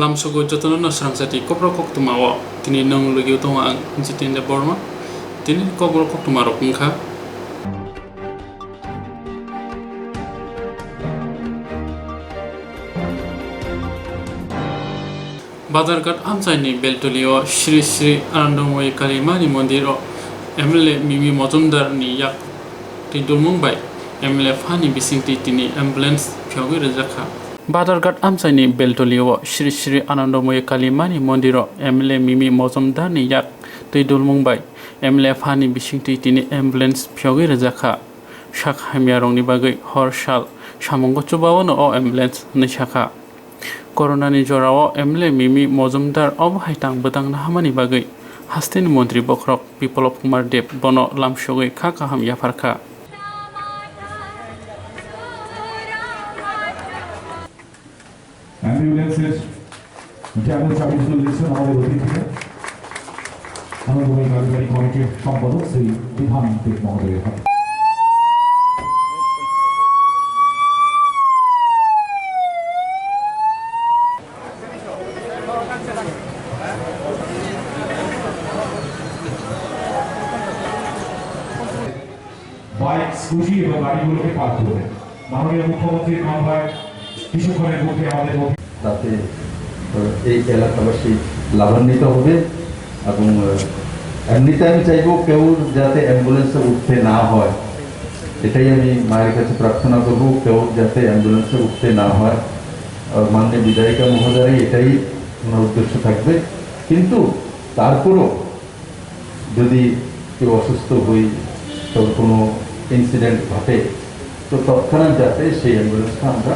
Lamsogo jotono Swrangchati Kokborok tini nong lugi utama ang Jitendra Borma tini Kokborok ngkha Badarghat Amchaini Beltolio Shri Shri Anandamoyi Kalimani Mondiro MLA Mimi Mojumdar ni yak Tidul Mumbai MLA Fani Bisingti tini ambulance Pyogi Rejakha Badarghat Amchaini Beltolio Shri Shri Anandamoyi Kalimani Mondiro MLA Mimi Mojumdar ni yak Tidul Mumbai MLA Fani Bisingti tini ambulance Pyogi Rejakha Shak Hamyarong ni bagai hor shal Shamongo Chubawono o ambulance ni shaka Corona ni jorao MLA Mimi Mojumdar obhaitang betang nahamani bagai Hastin Montri Bokrok Biplop Kumar Deb Bono Lamsogoi Kakaham Yafarka অ্যাম্বুলেন্সের জাতীয় service লিস্টে আমাদের অতিথি আনন্দময়ী কারিগরি কমিটির সম্পাদক শ্রী বিধান দেব মহোদয়ের হাতে বাইক স্কুটি এবং গাড়িগুলোকে পার করবে মাননীয় মুখ্যমন্ত্রীর কনভয় কিছুক্ষণের মধ্যে আমাদের তাতে এই এলাকাবাসী লাভান্বিত হবে এবং এমনিতে আমি চাইবো কেউ যাতে অ্যাম্বুলেন্সে উঠতে না হয় এটাই আমি মায়ের কাছে প্রার্থনা করবো কেউ যাতে অ্যাম্বুলেন্সে উঠতে না হয় মাননীয় বিধায়িকা মহোদয় এটাই ওনার উদ্দেশ্য থাকবে কিন্তু তারপরও যদি কেউ অসুস্থ হই তো কোনো ইনসিডেন্ট ঘটে তো তৎক্ষণাৎ যাতে সেই অ্যাম্বুলেন্সটা আমরা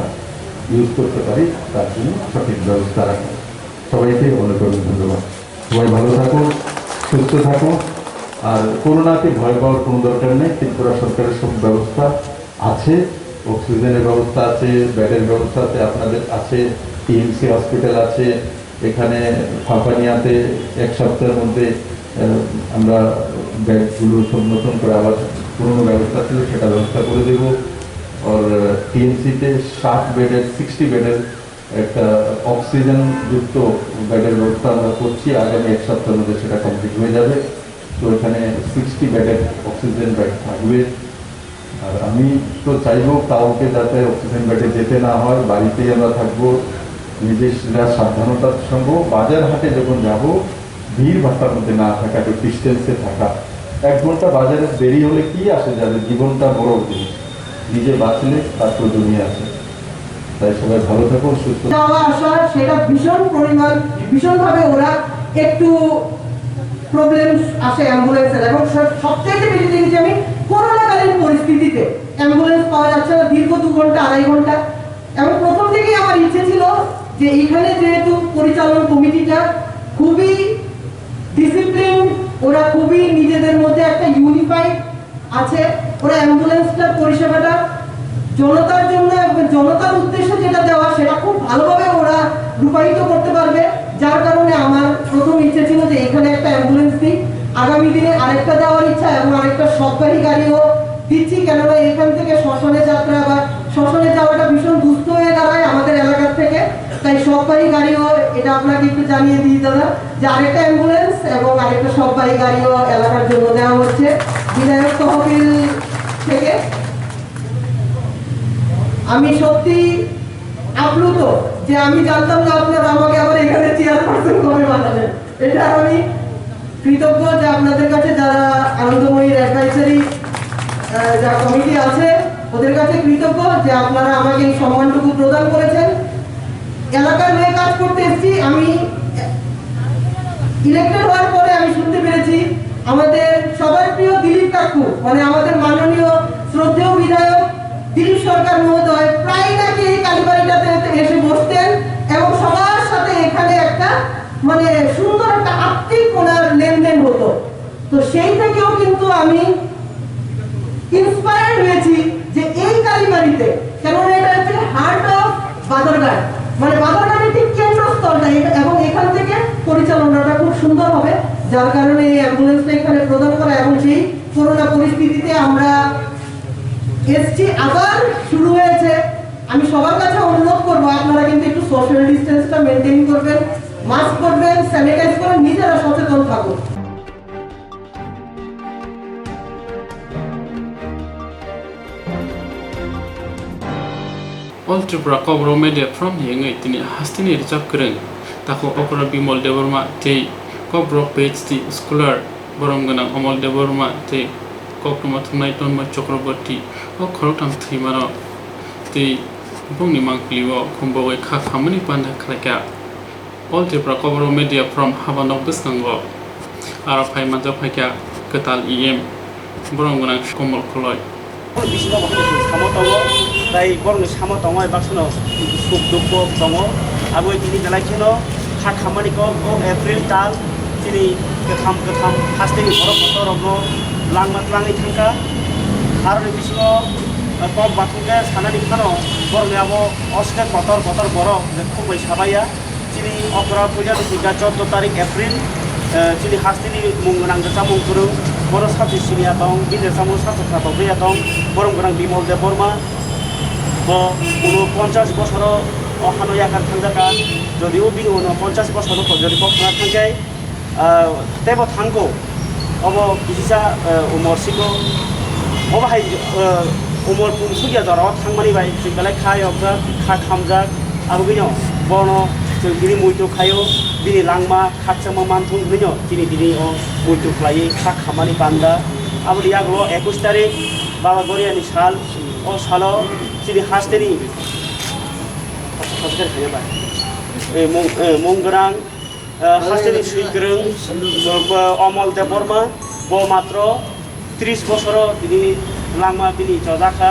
ইউজ করতে পারি তার জন্য সঠিক ব্যবস্থা রাখা সবাইকে অনেক অনেক ধন্যবাদ সবাই ভালো থাকো সুস্থ থাকো আর করোনাকে ভয় পাওয়ার কোনো দরকার নেই ত্রিপুরা সরকারের সব ব্যবস্থা আছে অক্সিজেনের ব্যবস্থা আছে বেডের ব্যবস্থা আছে আপনাদের আছে টিএমসি হসপিটাল আছে এখানে ফাঁপানিয়াতে এক সপ্তাহের মধ্যে আমরা বেডগুলো সব নতুন করে আবার পুরনো ব্যবস্থা ছিল সেটা ব্যবস্থা করে দেবো और टीएमसी ते 60 बेडের 60 बेडের একটা অক্সিজেন যুক্ত বেডের ব্যবস্থা আমরা করছি আগামী এক সপ্তাহের মধ্যে সেটা কমপ্লিট হয়ে যাবে তো এখানে 60 বেডের অক্সিজেন বেড থাকবে আর আমি তো চাইবো কাউকে যাতে অক্সিজেন বেডে যেতে না হয় বাড়িতেই আমরা থাকবো নিজেরা সাবধানতার সঙ্গে বাজার হাটে যখন যাব ভিড় ভাট্টার মধ্যে না থাকা একটু ডিস্টেন্সে থাকা 1 ঘন্টা বাজারে দেরি হলে কি আসে যাবে জীবনটা বড় জিনিস নিজে বাঁচলে তারপর দুনিয়া আছে তাই সবাই ভালো থাকো সুস্থ যাওয়া আসা সেটা ভীষণভাবে ওরা একটু প্রবলেম আসে অ্যাম্বুলেন্সের এবং সবথেকে বেশি দেখেছি আমি করোনাকালীন পরিস্থিতিতে অ্যাম্বুলেন্স পাওয়া যাচ্ছে না দীর্ঘ 2 ঘন্টা 2.5 ঘন্টা এবং প্রথম থেকেই আমার ইচ্ছে ছিল যে এইখানে যেহেতু পরিচালন কমিটিটা খুবই ডিসিপ্লিন ওরা খুবই নিজেদের মধ্যে একটা ইউনিফাইড আছে ওরা অ্যাম্বুলেন্সটার পরিষেবাটা জনতার জন্য এবং জনতার উদ্দেশ্যে যেটা দেওয়া সেটা খুব ভালোভাবে ওরা রূপায়িত করতে পারবে যার কারণে আমার প্রথম ইচ্ছে ছিল যে এখানে একটা অ্যাম্বুলেন্স দিই আগামী দিনে আরেকটা দেওয়ার ইচ্ছা এবং আরেকটা সরকারি গাড়িও দিচ্ছি কেননা এখান থেকে শ্মশানে যাত্রা বা শ্মশানে যাওয়াটা ভীষণ দুস্থ হয়ে দাঁড়ায় আমাদের এলাকার থেকে তাই সরকারি গাড়িও এটা আপনাকে একটু জানিয়ে দিই দাদা যে আরেকটা অ্যাম্বুলেন্স এবং আরেকটা সরকারি গাড়িও এলাকার জন্য দেওয়া হচ্ছে বিধায়ক তহবিল থেকে আমি সত্যি আপ্লুত যে আমি জানতাম না আপনারা আমাকে আবার এখানে চেয়ারপারসন করে বানাবেন এটা আমি কৃতজ্ঞ যে আপনাদের কাছে যারা আনন্দময়ীর অ্যাডভাইসারি যা কমিটি আছে ওদের কাছে কৃতজ্ঞ যে আপনারা আমাকে এই সম্মানটুকু প্রদান করেছেন এলাকার হয়ে কাজ করতে এসেছি আমি ইলেক্টেড হওয়ার পরে আমি শুনতে পেরেছি আমাদের সবার প্রিয় দিলীপ কাকু মানে আমাদের মাননীয় শ্রদ্ধেয় বিধায়ক দিলীপ সরকার মহোদয় প্রায় নাকি এই কালীবাড়িটাতে এসে বসতেন এবং সবার সাথে এখানে একটা মানে সুন্দর একটা আত্মিক ওনার লেনদেন হতো তো সেই থেকেও কিন্তু আমি ইন্সপায়ার্ড হয়েছি যে এই কালীবাড়িতে কেননা এটা হচ্ছে হার্ট অফ বাজারঘাট মানে বাজারঘাটের ঠিক কেন্দ্রস্থলটা এবং এখান থেকে পরিচালনাটা খুব সুন্দর হবে যার কারণে এই অ্যাম্বুলেন্সটা এখানে প্রদান করা এবং সেই করোনা পরিস্থিতিতে আমরা এসছি আবার শুরু হয়েছে আমি সবার কাছে অনুরোধ করব আপনারা কিন্তু একটু সোশ্যাল ডিসটেন্সটা মেনটেন করবেন, মাস্ক পরবেন, স্যানিটাইজ করবেন, নিজেরা সচেতন থাকুন। All Tripura Kokborok media from Yengai Tini Hastini Richard Kring Tako Opera Bimol Devorma Te Kokborok page the scholar Boromgana Omol Devorma Te Koktwma Tunaiton Ma Chakraborty O Korotam Trimano Te Bungni Mankliwo Kumbowe Kak Hamani Panda Klaka All Tripura Kokborok media from Havanok Biskango Arapai Majapaka Katal EM Boromgana Komol Koloi তাই বরং সামো দङ এবারসনো সুখ দুঃখ দङ আবো তিনি বেলাইছেনো হা খামানিखौ April दान তিনি गोथाम हास्टेनि बरफ बतरबो लांमातलाङै थांखा आरो बिसिङो कम बाथुंगे सानानि खानो बरं आबो अस्टे बतर बरफ खुबै साबाया তিনি अकरा पूजा दिगा 14 तारिख एप्रिल তিনি हास्टेनि मुंगोनां जामुं गुरु बर' साथि सिनिया दं गिदिर जामुं साथ्रा दंब्रैया दं बरं गोनां बिमल देबरमा 50 বছর অহানয় আকার থাকা যদিও বিনি 50 বছর যদি কখনো থাকাই তেব থাঙ্গো অব বিসা উমরসিগো অবাহাই উমর পুনসুগিয়া দর থাংমানি বাই জিবেলাই খাই অবজা খা খামজা আরো বিনো বন जों दिनै मैथ्रु खायो दिनै लांमा खाथियामा मानथुं बिनो दिनै मैथ्रु खालायो खा खामानि बान्दा आबो यागो 21 तारिख बाबा गरियानि साल ओ सालो दिनै हास्टेनि हास्टेल खायोबा मंगरां हास्टेनि सुइग्रों अमल देबरमा ब मात्र 30 বছর दिनै लांमा दिनै जजाखा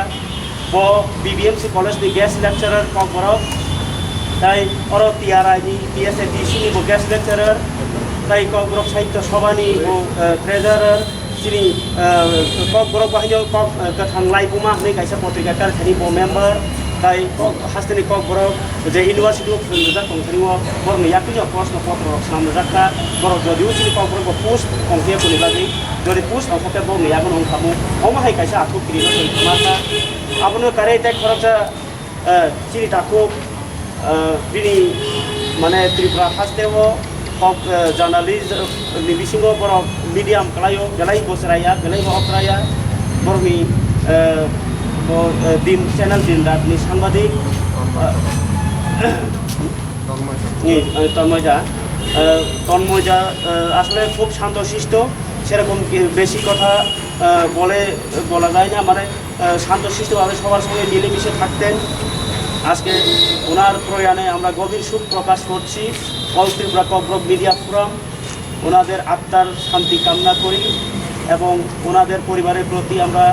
ब बीबीएमसी कलेजनि गेस्ट लेक्चारार ककबरक তাই অর টিআরআইনি পিএসএটিসিনি গেস্ট লেকচারার তাই ককবরক সাহিত্য সভানি ট্রেজারার যিনি ককবরক বাহিনীও गोथां लाइगुमा होननाय गायसा पत्रिका कारखानि मेम्बार তাই हास्टेनि ककबरक जे इउनिभार्सिटी अफ नुजा कंथानिव बरनि याकिनि प्रश्न पत्र सामजाखा बरक जदिउ सिनि ककबरक पोस्ट कंथे कोनि लागि जदि पोस्ट अंखते बरनि यागन अंखामु अमाहाय गायसा आथु किरिनो माथा आपनो कारे ताय खरचा सिनि ताखु बिनि माने त्रिपुरा हास्टेव जार्नालिस्ट निबिसिंगो बर मिडियाम कलायो गलाई बोसराया गलाई बकराया बरनि दिन चैनल दिन रातनि साংবাদিক তন্ময়জা আসলে খুব শান্তশিষ্ট সেরকম বেশি কথা বলা যায় না মানে শান্তশিষ্টভাবে সবার সঙ্গে মিলেমিশে থাকতেন আজকে ওনার প্রয়াণে আমরা গভীর শোক প্রকাশ করছি all Tripura Kokborok media forum ওনাদের আত্মার শান্তি কামনা করি এবং ওনাদের পরিবারের প্রতি আমরা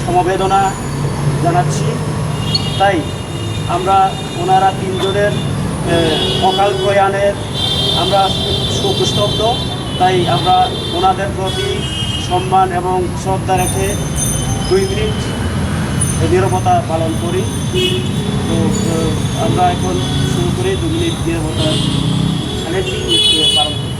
সমবেদনা জানাচ্ছি তাই আমরা ওনারা তিনজনের অকাল প্রয়াণের আমরা শোকস্তব্ধ তাই আমরা ওনাদের প্রতি সম্মান এবং শ্রদ্ধা রেখে 2 মিনিট নীরবতা পালন করি তো আমরা এখন শুরু করে 2 মিনিট নীরবতা পালন করি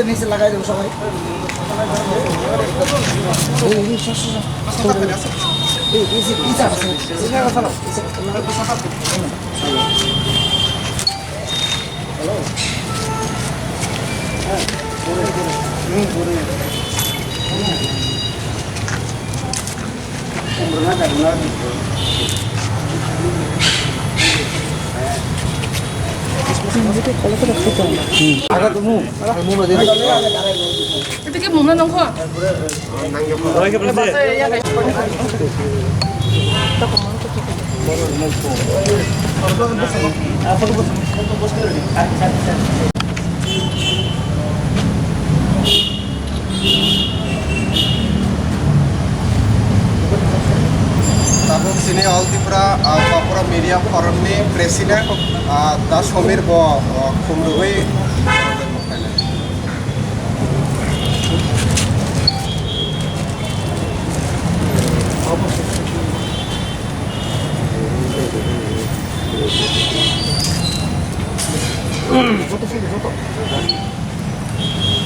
নিচে লাগাই দেবো সবাই 어떻게 먹는 거? Tabuk sini All Tripura Kokborok Media Forum ni Presiden Da Somir bo khumrui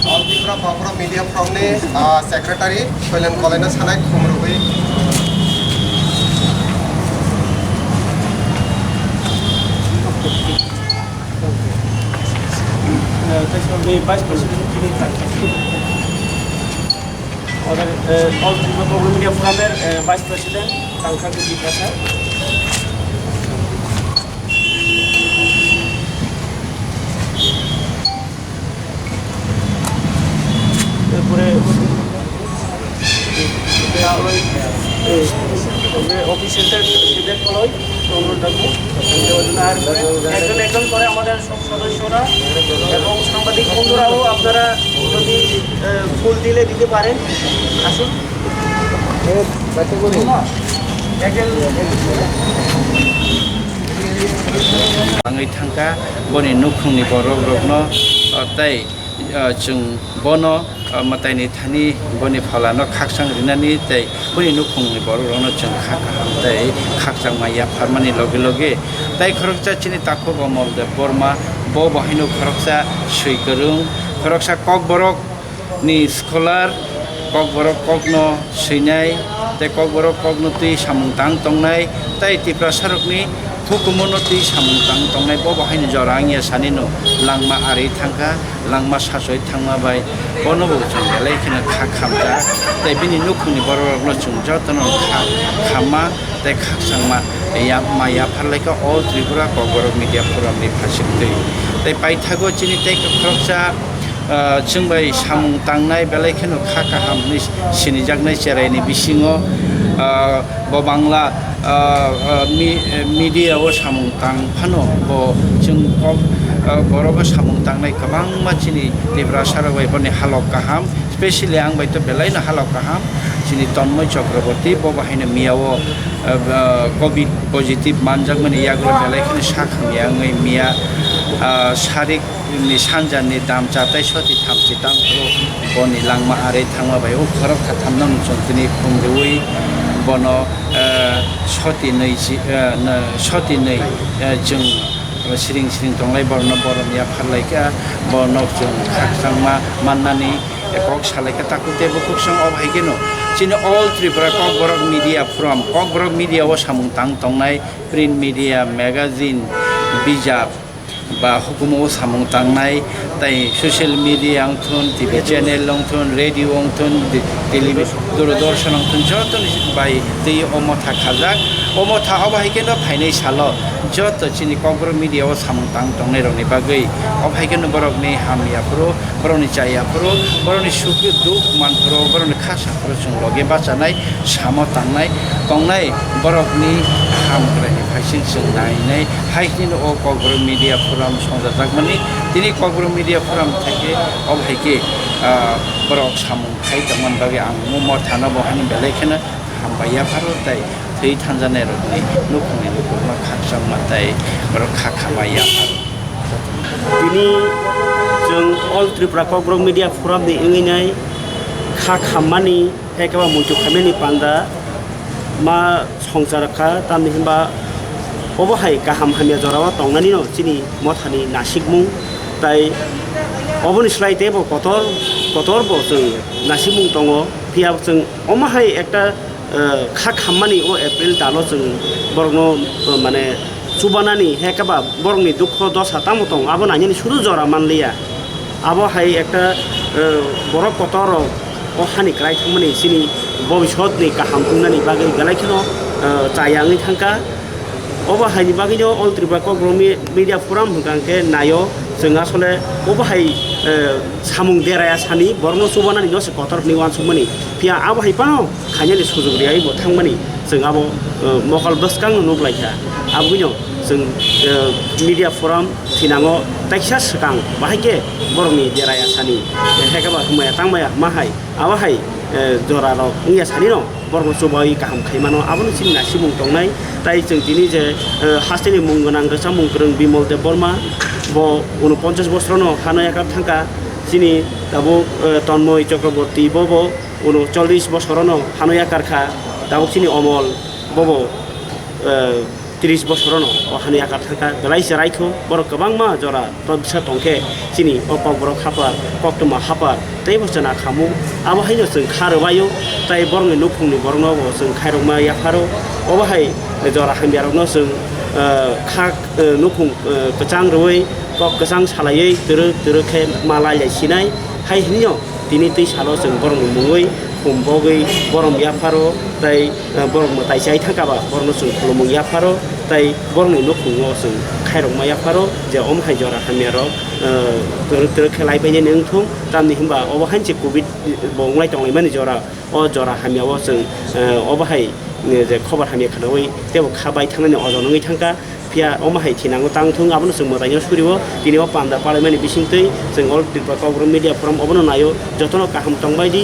All Tripura Kokborok Media Forum ni Secretary Soilan Kolena Sanai khumrui Vice President All Tripura Kokborok Media Forum Vice President Tangka Gudi Prasad official সেদের ফলোই অনুরোধ রাখবো আর একজন করে আমাদের সব সদস্যরা এবং সাংবাদিক বন্ধুরাও আপনারা যদি ফুল দিলে দিতে পারেন আসুন आङै थांखा बनि नुखुंनि बर'क रगनो ताई जों बनो मताइनि थानि बनि फलानो खाकसां रिनानि ताई बनि नुखुंनि बर'क रगनो जों खाकाहाम ताई खाकसां माया फारमानि लगे लगे ताई खरकसा चिनि ताखो बमलदे बरमा bo bahino खरकसा सुइगरुं खरकसा kokborok ni scholar kokborok kokno suinai ताई kokborok kokno tui samung tang tongnai ताई Tripura sarokni hukumonoti samungtang tongnai bo bahino jorangya sanino langma ari thangka langma sasoi thangma bai bono bo chung belai khina kha khamja tai bini nukhuni borokno chung jotono khamma tai khaksangma ya maya pharlaika All Tripura Kokborok Media Forum ni phasiktui tai paithago chini tai khoksa chungbai samung tangnai belai khino kha kahamni sinijaknai cheraini bisingo bo bangla media o samung tang phano bo chung borok samung tangnai kabang machini Tripura sarogbai boni halok kaham especially ang bai to belai na halok kaham chini Tonmoy Chakraborty bo bahino miao covid positive manjakmani yagro belai khini sakham yangai mia sarik ni sanjani dam chatai soti thamchi tangro boni langma are thangma bai o khorok khathamnang chontini khumrui bono soti nei jung siring tonglai borno boromia pharlaika bono jung khaksangma mannani ekok salaika takute bukuksang obhaigeno chini All Tripura Kokborok Media Forum Kokborok Media o samung tang tongnai print media magazine bijab ba hukumo samung tangnai tai social media angthun TV channel angthun radio angthun television doordarshan angthun joton bai tei omotha khajak omotha obhaikeno phainai salo joto chini Kokborok Media o samung tang tongnai rokni bagai obhaikeno borokni hamya pro borokni chaya pro borokni sukh dukh man pro borokni khasa pro chung loge bachanai samo tongnai borokni hamkrani phaising chung nainai haikino o Kokborok Media Forum songjagmani tini Kokborok Media Forum theke obhaike borok samung khai tangman bagi ang mo thana bohani belai khena hambaya pharotai thei thanjanai rokni nukhungni nukhuma khaksam matai borok khakhamaya tini जों All Tripura Kokborok Media Forum ni inginai khakhamani hekaba mutu khameni panda ma songjaraka tamni himba obohai kaham hamya jorawa tongnani no chini mothani nasikmung tai oboni slaite bo kotor bo जों nasikmung tongo pia जों omahai ekta kha khammani o April dalo जों borno mane chubanani hekaba borni dukho dosha tamotong abo nani shudu jora manliya abo hai ekta borok kotor o hani krai thangmani chini bobishot ni kaham tungnani bagai galai khino chayangi thangka अबाहायनि बागैनो अल Tripura Kokborok media फराम होनखांखे नायो जों आसले अबाहाय सामुं देराया सानि बरनो सुबानानि नसे कथरनि वान सुमनि फिया आबाहाय पानो खायनि सुजुग रियाय बो थांमनि जों आबो मकल बसकां नुब्लायखा आबुनो जों मिडिया फराम थिनाङो ताइसा सकां बाहायके बरनि देराया सानि हेकाबा हुमाया तांमाया माहाय आबाहाय जरारो इंया सानि न बरनो सुबाय गाहाम खायमानो आबुनो सिना सिमुं दंनाय ताइ जों दिनै जे हास्टेनि मुं गोनां गोसा मुं गोरों बिमल देब बर्मा bo 49 বছরनो हानायाका थांका जिनि दाबो तन्मय चक्रवर्ती बबो 39 বছরनो हानायाकारखा दाबो सिनि अमल बबो 30 বছরनो हानायाकार थांका बेलाइसे रायखौ बर गोबां मा जरा प्रबिसा तंखे जिनि ककबरक हापार कोक्तमा हापार तै बसना खामु आबाहायनो जों खारबायो ताइ बरनि नुफुंनि बरनो जों खायरमा याफारो अबाहाय जरा हामियारनो जों खाक नुफुं गोजां रुइ कक गोजां सालायै दोरो मालाय सिनाय हाय हिनियो दिनै दै सालो जों बरं मुङै हमबगै बरं याफारो ताइ बरं ताइसाय थांकाबा बरनो जों खुलुमु याफारो ताइ बरनि नुफुङो जों खायरमा याफारो जे अमहाय जरा हामियारो दोरो खेलाय बायने नोंथुं तामनि हिमबा अबहायसे कोविड बंलाय दंलाय माने जरा जरा हामियाव जों अबहाय जे खबर हामिया खानावै तेबो खाबाय थांनानै अजनङै थांका फिया अमाहाय थिनांगौ तांथुं आबनो जों मोजाङै सुरिबो दिनैबो पान्दा पार्लिमेन्टनि बिसिंतै जों अल त्रिपुरा ककबरक मिडिया फराम अबनो नायो जतनो गाहाम तंबायदि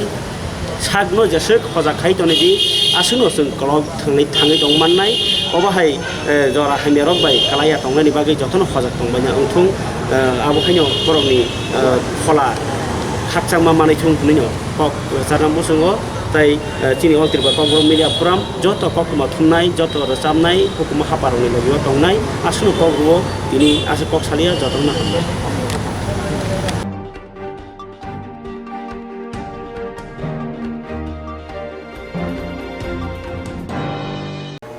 सागनो जेसे खजाखाय तनेदि आसनो जों क्लब थाङै दंमाननाय अबाहाय जरा हामियारक बाय कालाया तंनायनि बागै जतनो खजाक तंबायना अंथुं आबोखायनो बरकनि फला हाकचांमा मानैथुं हुनैनो कक जारनामबो जोङो ताइ चिनि अल त्रिपुरा ककबरक मिडिया फराम जत ककमा थुननाय जत रोजाबनाय हुकुमा हापारनि लगियाव दंनाय आसनो ककबरक दिनै आसे ककसालिया जतनो हामो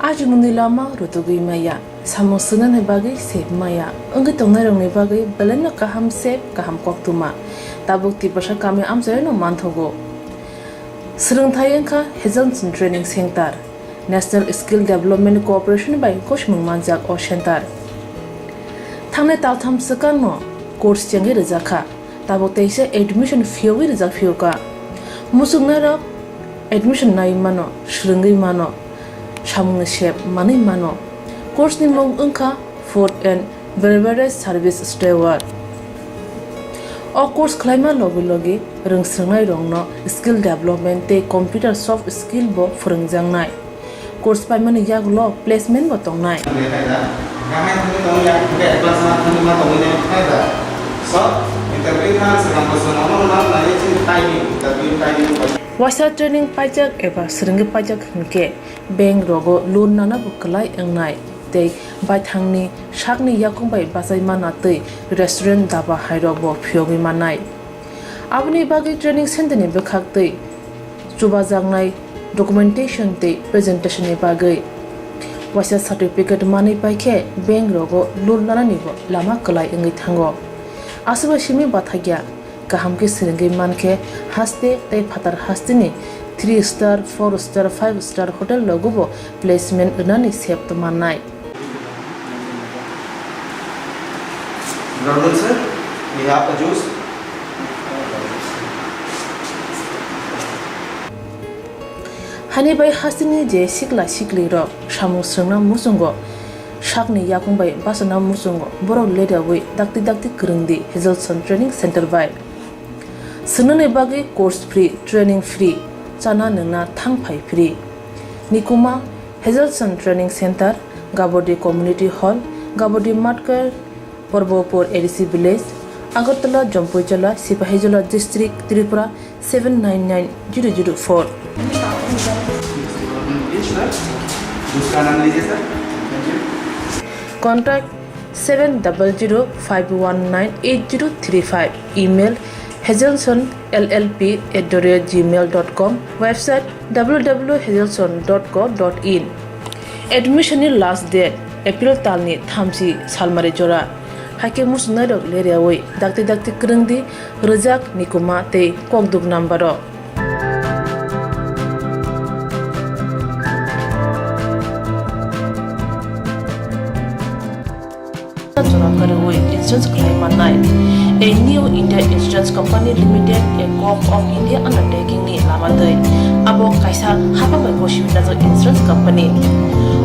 आज मुनि लामा रुतुगै माया सामसुनन बागै सेब माया अंग तंनाय रंनि बागै बलन काहाम सेब काहाम कोक्तुमा ताबुक तिबसा कामे आमजयनो मानथगो Swrangchati Kokborok Training Center National Skill Development Cooperation by Koshmung Manjak O Center Thangne taltham sakangno course changi rizakha tabo teise admission fee rizak fiuka musungna rok admission nai mano shringi mano samung shep mani mano course ni mong ungkha food and beverage service steward O course claima logi rungsrangnai rongno skill development te computer soft skill bo phurungjangnai course paimani yaglo placement bo tongnai Wasa training pajak eba seringi pajak hunke bank rogo loan nana bukalai engnai tei bai thangni sakni yakung bai basai mana tei restaurant daba hairok bo phiogi manai abni bagi training center ni bekhak tei chuba jangnai documentation tei presentation ni bagai wasa certificate mani paikhe bank rogo loan nana ni bo lama kalai engai thango asba simi bathagya kaham ke seringi manke haste tei phatar hastini 3 star 4 star 5 star hotel logo bo placement unani sep to manai Brother sir, we have a juice. Hani bai hasini je sikli ro samu srangna musungo sakni yakung bai basana musungo borok leda wi dakti krungdi Hazelson Training Center bai sunane bagi course free training free chana nungna thangphai free nikuma Hazelson Training Center Gabodi Community Hall Gabodi Matkar Porbopur ADC Village Agartala Jampuijala Sipahijala District Tripura 799004 Contact 7005198035 Email hazelsonllp@gmail.com Website www.hazelson.co.in Admission last date April talni thamsi salmari jora Hake musnadok leriawai dakti krungdi rejak nikuma te kokduk nambaro insurance claim manai. A new India Insurance Company Limited, a co-op of India undertaking ni lamadai. Abo kaisa hapa mai koshibina zo insurance company.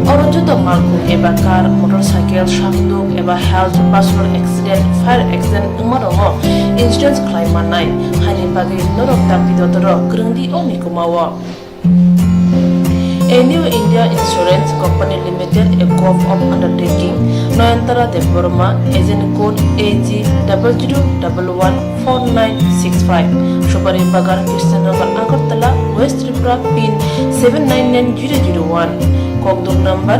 Orojoto malku eba car, motorcycle, shakduk eba health, personal accident, fire accident umarongo insurance claim manai. Hani bagi norok takti dotoro kerengdi oni kumawa. A new India Insurance Company Limited, a co-op of undertaking, Noyantara de Burma, agent code AG 00114965, Shubari Bagar, Krishnagar, Agartala, West Tripura, pin 799001, Kokdum number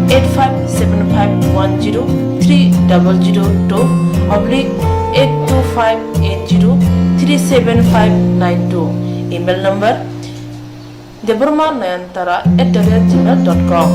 8575103000/82580375592, email number deburmanayantara@gmail.com.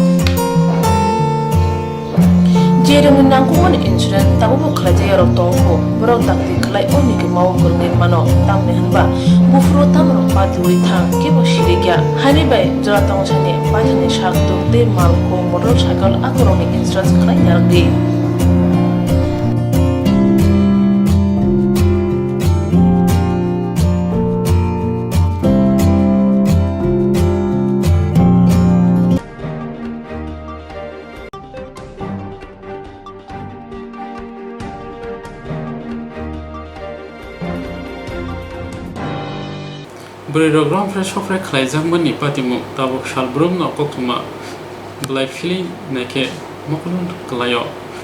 Jereng nangkuman insurance tabu kerja yarok tongko berok takti kelai oni ke mau kurngin mano tam nehanba bufro tam ropa turi thang ke bo shirigya hani bai jora tong chane pajane shak to te malko motorcycle akoroni insurance kelai yargi. Berirogram fresh of reclaizang mani patimu tabuk shalbrum no koktwma blai fili nake mokulun klayo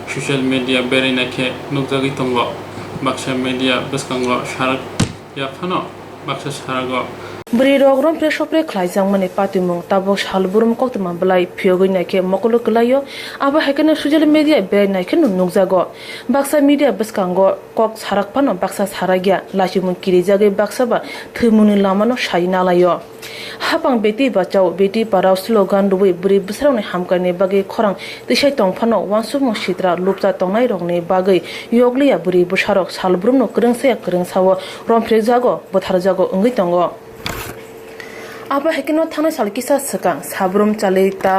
social media beri nake nukjagi tongo baksa media beskango sharak ya phano baksa sharago Berirogram fresh of reclaizang mani patimu tabuk shalbrum koktwma blai phiogoi nake mokulun klayo aba hakene social media beri nake nukjago baksa media beskango kok sarak phano baksa saragya lachimun kirijage baksa ba thumuni lamano shainalayo hapang beti bachao beti parao slogan dubai buri busrauni hamkane bagi khorang tisai tongphano wansumong sitra lupcha tongnai rokni bagi yogliya buri busarok salbrumno krengsawo romphrejago botharjago ongui tongo aba hekino thana salkisa sakang sabrum chalita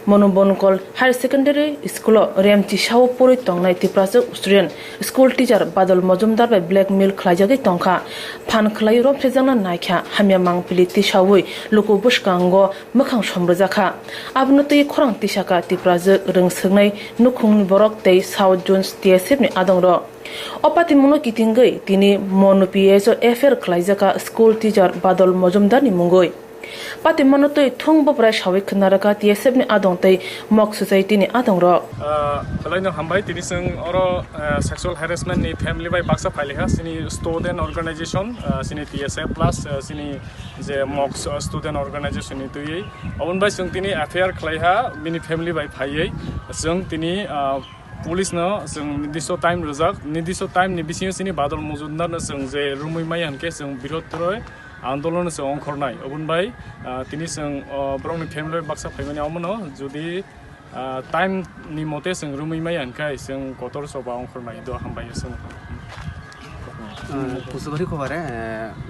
Monobonkol Higher Secondary School Remchi Shao Puri Tongnai Tiprasa student school teacher Badal Mojumdar by blackmail Klajagi Tonka Pan Klairo Prezana Naika Hamyamang Piliti Shawi Loko Bushkango Makang Shomrazaka Abnuti Korang Tishaka Tipraza Ring Signai Nukung Borok Day South Jones TSF Adongro Opati Mono Kitingai Tini Monopieso Efer Klajaka school teacher Badal Mojumdar ni Mungoi Pati monotoi thung bopra shawik naraka TSF ni adong tai mock society ni adong ro Kalaino hambai tini sing oro sexual harassment ni family by baksa phale ha sini student organization sini TSF plus sini je mock student organization ni tui obon bai sing tini affair khlai ha mini family by phai sing tini police no sing nidiso time rojak nidiso time ni bising sini badal mujundar na sing je rumui mai hanke sing birod troi आंदोलन से अंखरनाय अबुन भाई तिनी जों ब्रंनि family Baksa फैमानि आमनो जुदि time नि मते जों रुमैमाय आनखाय जों गटर सभा अंखरनाय द हामबाय जों कुसुबरी खबरे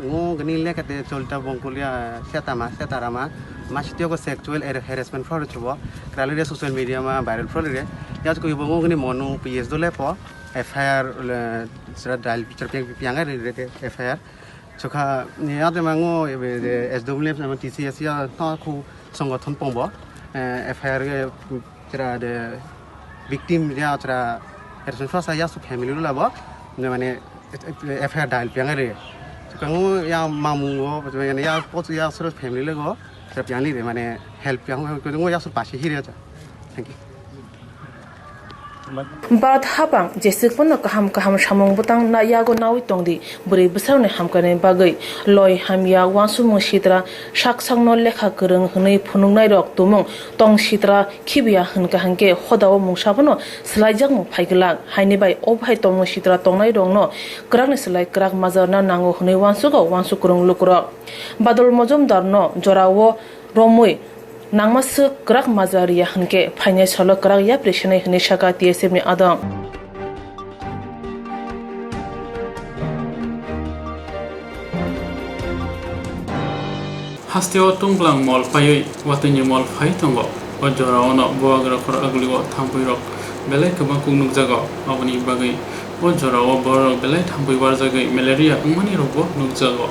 ओ गनिले कते चलता बंकुलिया सेतारामा मासितियो को सेक्सुअल हेरेसमेंट फ्रॉड छबो क्रालिरे सोशल मीडिया मा वायरल फ्रॉडरे याज को बंगो गनि मनु पीएस दोले प एफआईआर सरा डाल पिक्चर पियांगा रे FIR Soka ni ada mango SWF sama TCS ya taku संगठन पंबो FIR चरा de victim dia चरा person fasa ya su family lu labo माने FIR डाल पियांगा रे कंगो या मामु माने या पोच या सर family लगो चरा पियांली रे माने help पियांगो कंगो या सु पासे हिरे जा thank you Barat habang jesipon kaham samong butang na yago nawi tongdi buri besar ne hamkane bagai loi hamya wansumong sitra saksang no lekha kereng hnei phunungnai rok tumong tong sitra khibia hngka hangke khodaw mungsabono slaijak mo phaiglang haini bai obhai tong sitra tongnai rong no krak ne slai krak mazar na nango hnei wansu kurung lukro badol mojumdar no jorawo romoi Nangmasu krak mazaria hanke phainya solo krak ya preshane hne shaka TSF ni adam Hastio tunglang mol payoi watanya mol phai tongo ojora ono boagra khor agligo thampuirok belai kebang kung nukjago aboni bagai o jorao borok belai thampai warjagai malaria wngmani rokbo nukjago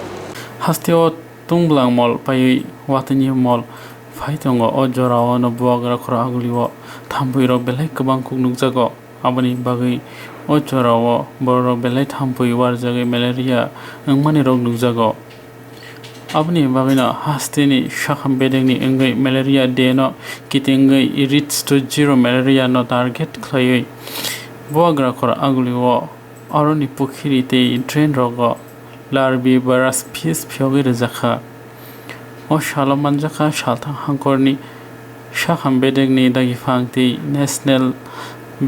hasteo tungblang mol pai watani mol phai tongo o jorao no buagra khora aguliwo thampai rok belai kebang kung nukjago aboni bagai o jorao borok belai thampai warjagai malaria wngmani rok nukjago aboni bagina hasteni shakham bedengni engai malaria de no kitengai reach to zero malaria no target khlaioi boagra khora aguliwo aroni pukhiri te drain rogo larbi baras phis phyogi rejakha o shaloman jakha shalthang hangkorni shakham bedengni dagi phangti national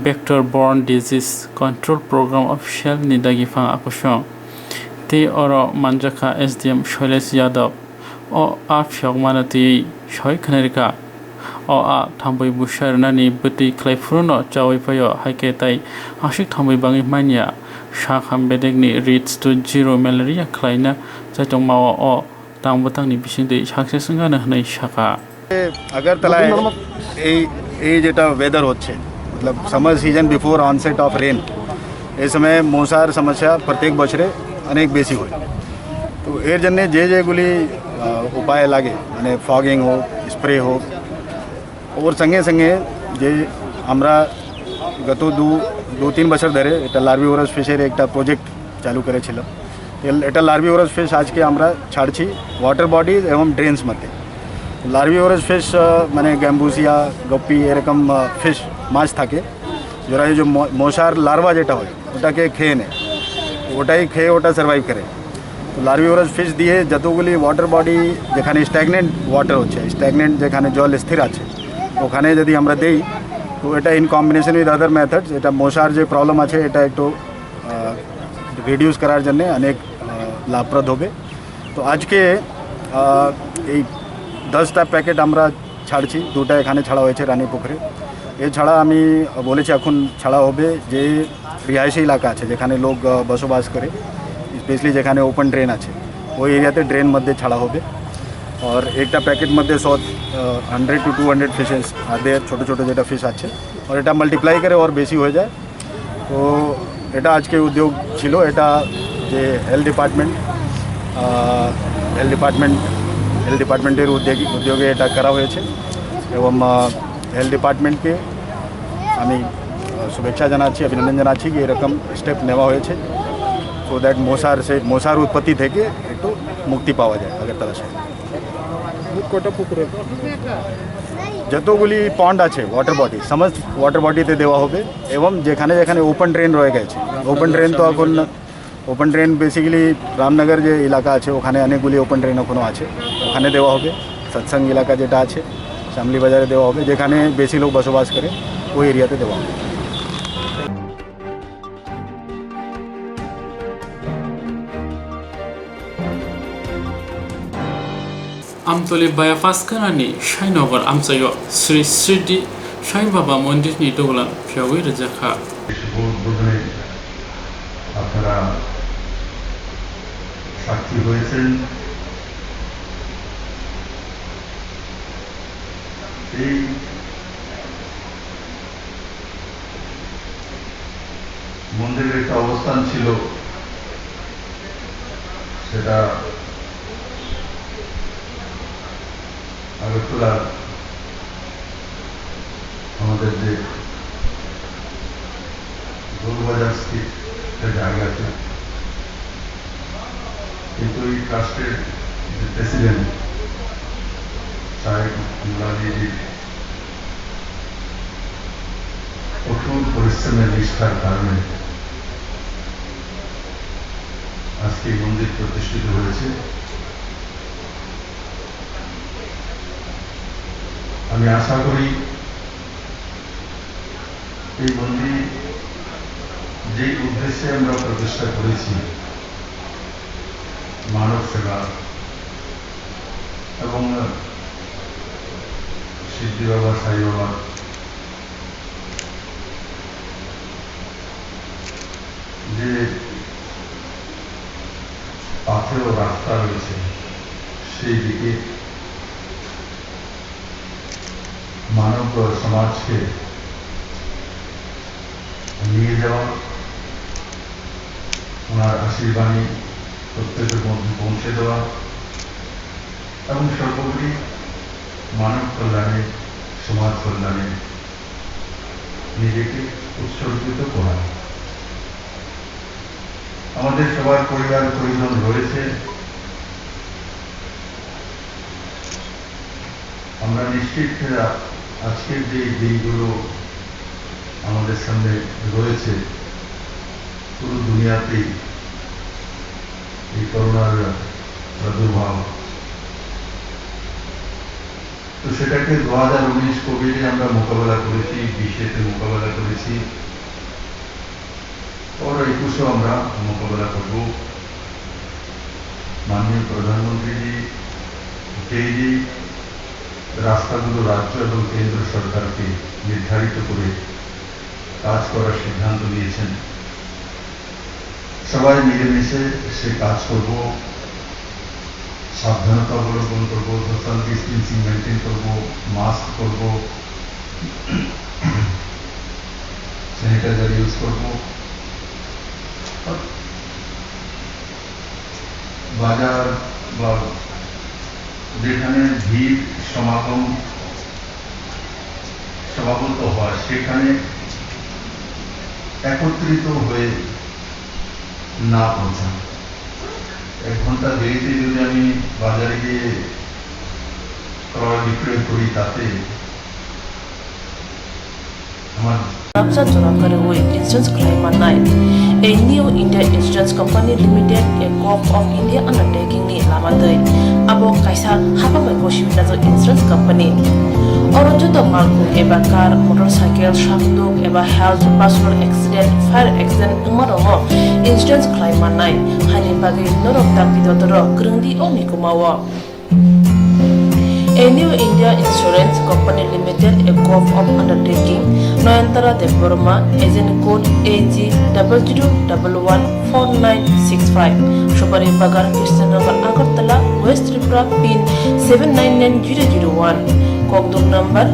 vector borne disease control program official ni dagi phang akusho te oro manjaka SDM Shailesh Yadav o a phiyogmanati shoi khanerika o a thambai busharnani beti khlaifuno chawai payo haike tai ashik thambai bangi mania shakham bedegni reach to zero malaria khlaina chaitongmao o tangbotangni bisingdei success ngana hnai shaka Agartala এই যেটা weather হচ্ছে मतलब summer season before onset of rain এই সময় মশার সমস্যা প্রত্যেক বছরে অনেক বেশি হয় তো এর জন্য যেগুলি উপায় লাগে মানে ফগিং হোক স্প্রে হোক ওর সঙ্গে সঙ্গে যে আমরা গত দু তিন বছর ধরে এটা লার্ভিওরাস ফিশের একটা প্রজেক্ট চালু করেছিলাম এটা লার্ভিওরাস ফিশ আজকে আমরা ছাড়ছি ওয়াটার বডিজ এবং ড্রেন্স মধ্যে লার্ভিওরাস ফিশ মানে গ্যাম্বুসিয়া গপ্পি এরকম ফিশ মাছ থাকে যারা এই যে মশার লার্ভা যেটা হয় ওটাকে খেয়ে নেয় ওটাই খেয়ে ওটা সার্ভাইভ করে তো লার্ভিওরাস ফিশ দিয়ে যতগুলি ওয়াটার বডি যেখানে স্ট্যাগনেন্ট ওয়াটার হচ্ছে স্ট্যাগনেন্ট যেখানে জল স্থির আছে ওখানে যদি আমরা দেই তো এটা in combination with other methods এটা মশার যে প্রবলেম আছে এটা একটু রিডিউস করার জন্য অনেক লাভপ্রদ হবে তো আজকে এই 10টা প্যাকেট আমরা ছাড়ছি 2টা এখানে ছাড়া হয়েছে রানী পুকুরে এছাড়া আমি বলেছি এখন ছাড়া হবে যে রিহাইশি এলাকা আছে যেখানে লোক বসবাস করে স্পেশালি যেখানে ওপেন ড্রেন আছে ওই এরিয়াতে ড্রেন মধ্যে ছাড়া হবে और একটা প্যাকেট মধ্যে 100 to 200 ফিশেস আদের ছোট ছোট যেটা ফিশ আছে और এটা মাল্টিপ্লাই করে और বেশি হয়ে যায় তো এটা আজকে উদ্যোগ ছিল এটা যে হেলথ ডিপার্টমেন্টের উদ্যোগে এটা করা হয়েছে এবং হেলথ ডিপার্টমেন্টকে আমি শুভেচ্ছা জানাচ্ছি অভিনন্দন জানাচ্ছি যে এরকম স্টেপ নেওয়া হয়েছে সো দ্যাট মশার উৎপত্তি থেকে একটু মুক্তি পাওয়া যায় আগরতলা শহরে যতগুলি পন্ড আছে ওয়াটার বডি সমস্ত ওয়াটার বডিতে দেওয়া হবে এবং যেখানে যেখানে ওপেন ড্রেন রয়ে গেছে ওপেন ড্রেন তো এখন ওপেন ড্রেন বেসিক্যালি রামনগর যে এলাকা আছে ওখানে অনেকগুলি ওপেন ড্রেন এখনও আছে ওখানে দেওয়া হবে সৎসঙ্গ এলাকা যেটা আছে শ্যামলি বাজারে দেওয়া হবে যেখানে বেশি লোক বসবাস করে ওই এরিয়াতে দেওয়া হবে আমতলি বাইপাস কানানি সাইনগর আমচাইও শ্রী শ্রীদি সাই বাবা মন্দিরনি দোগলান ফিয়াগৈ রেজাখা আপনারা সাক্ষী হয়েছেন এই মন্দিরের একটা অবস্থান ছিল সেটা আগরতলার আমাদের যে গৌরবাজার স্থিত জায়গাতে কিন্তু এই ট্রাস্টের যে প্রেসিডেন্ট সাহেব মুরালিজির কঠোর পরিশ্রমের নিষ্ঠার কারণে আজকে এই মন্দির প্রতিষ্ঠিত হয়েছে আমি আশা করি এই মন্দির যে উদ্দেশ্যে আমরা প্রতিষ্ঠা করেছি মানব সেবা এবং সিদ্ধি বাবা সাই বাবা যে পাথেয় রাস্তা রয়েছে সেই দিকে মানব সমাজকে নিয়ে যাওয়া, ওনার আশীর্বাণী প্রত্যেকের মধ্যে পৌঁছে দেওয়া এবং সর্বোপরি মানব কল্যাণে, সমাজ কল্যাণে নিজেকে উৎসর্গিত করা। আমাদের সবার পরিবার পরিজন রয়েছে, আমরা নিশ্চিত আজকের যে দিনগুলো আমাদের সামনে রয়েছে, পুরো দুনিয়াতেই এই করোনার প্রাদুর্ভাব, তো সেটাকে 2019 কোভিডে আমরা মোকাবেলা করেছি, 20-তে মোকাবেলা করেছি, 21-এও আমরা মোকাবেলা করব। মাননীয় প্রধানমন্ত্রীজি যেই রাস্তাগুলো রাজ্য এবং কেন্দ্র সরকারকে নির্ধারিত করে কাজ করার সিদ্ধান্ত নিয়েছেন, সবাই মিলেমিশে সে কাজ করব, সাবধানতা অবলম্বন করব, সোশ্যাল ডিস্টেন্সিং মেনটেন করব, মাস্ক করব, স্যানিটাইজার ইউজ করব। বাজার বা যেখানে ভিড় সমাগত হয় সেখানে একত্রিত হয়ে না পৌঁছান। 1 ঘন্টা দেরিতে যদি আমি বাজারে গিয়ে ক্রয় বিক্রয় করি, তাতে আমার Napsa Jorakare Way Insurance Claim at Night. A new India Insurance Company Limited, a co-op of India undertaking ni Lamadai. Abo Kaisa Hapa Goshimitazo Insurance Company. Orojo to Malku Eba car, motorcycle, shafdog, Eba health, personal accident, fire accident, Umaroho, Insurance Claim at Night. Hanipagi Norok Takidotoro, Grundi Onikumawa. A new India Insurance Company Limited, a co-op of undertaking, Noyantara de Burma, agent code AG00114965, Shobari Bagar, Krishnagar, Agartala, West Tripura, PIN 799001, Kokdum number